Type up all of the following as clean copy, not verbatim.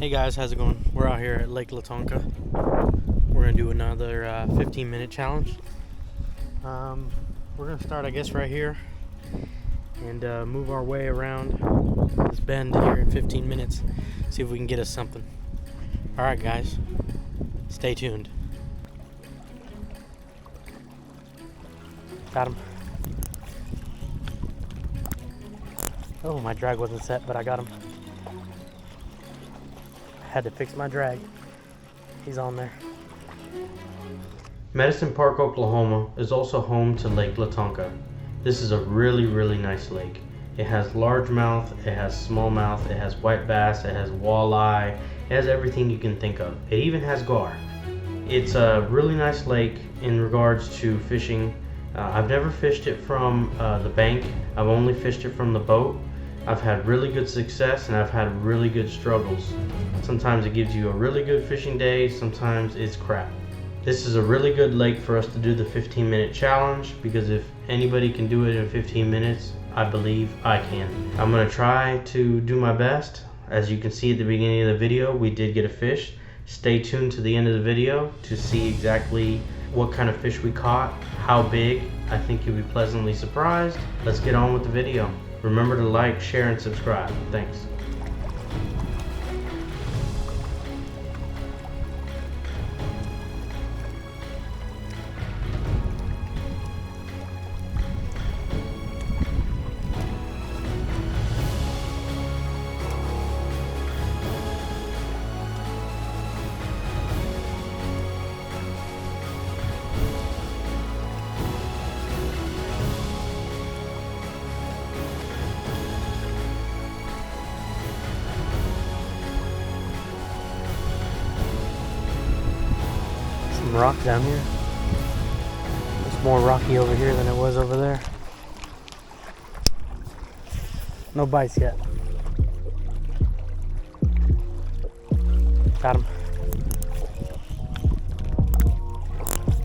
Hey guys, how's it going? We're out here at Lake Lawtonka. We're gonna do another 15-minute challenge. We're gonna start, I guess, right here and move our way around this bend here in 15 minutes. See if we can get us something. All right, guys, stay tuned. Got him. Oh, my drag wasn't set, but I got him. Had to fix my drag. He's on there. Medicine Park, Oklahoma is also home to Lake Lawtonka. This is a really nice lake. It has largemouth, it has smallmouth, it has white bass, it has walleye, it has everything you can think of. It even has gar. It's a really nice lake in regards to fishing. I've never fished it from the bank. I've only fished it from the boat. I've had really good success and I've had really good struggles. Sometimes it gives you a really good fishing day, sometimes it's crap. This is a really good lake for us to do the 15-minute challenge, because if anybody can do it in 15 minutes, I believe I can. I'm gonna try to do my best. As you can see at the beginning of the video, we did get a fish. Stay tuned to the end of the video to see exactly what kind of fish we caught, how big. I think you'll be pleasantly surprised. Let's get on with the video. Remember to like, share, and subscribe. Thanks. Rock down here. It's more rocky over here than it was over there. No bites yet. Got him.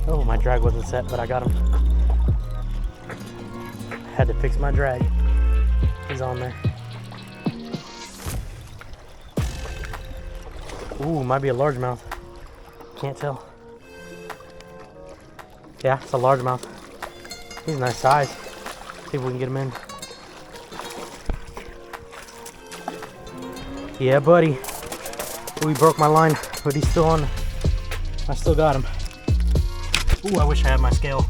Oh, my drag wasn't set, but I got him. Had to fix my drag. He's on there. Ooh, might be a largemouth. Can't tell. Yeah, it's a largemouth. He's a nice size. See if we can get him in. Yeah, buddy. Ooh, he broke my line, but he's still on. I still got him. Ooh, I wish I had my scale.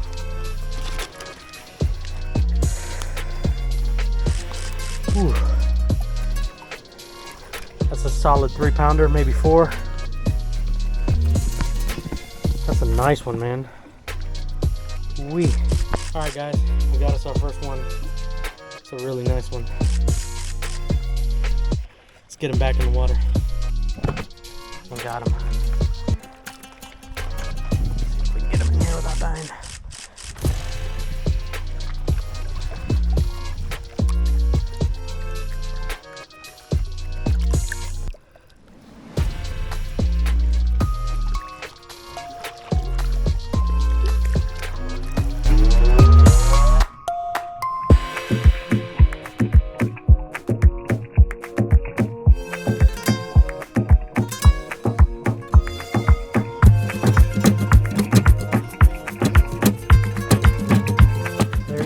Ooh. That's a solid 3-pounder, maybe 4. That's a nice one, man. Alright guys, we got us our first one. It's a really nice one. Let's get him back in the water. We got him. See if we can get him in here without dying.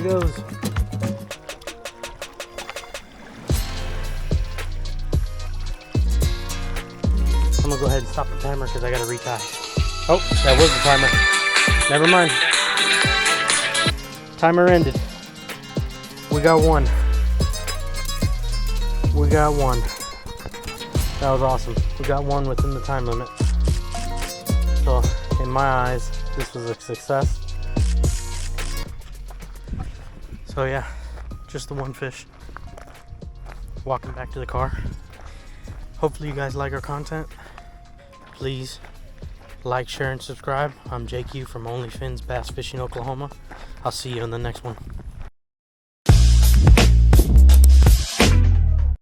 Goes. I'm gonna go ahead and stop the timer because I gotta retie. Oh, that was the timer. Never mind. Timer ended. We got one. We got one. That was awesome. We got one within the time limit. So, in my eyes, this was a success. So yeah, just the one fish. Walking back to the car. Hopefully you guys like our content. Please like, share, and subscribe. I'm JQ from Only Fins Bass Fishing, Oklahoma. I'll see you in the next one.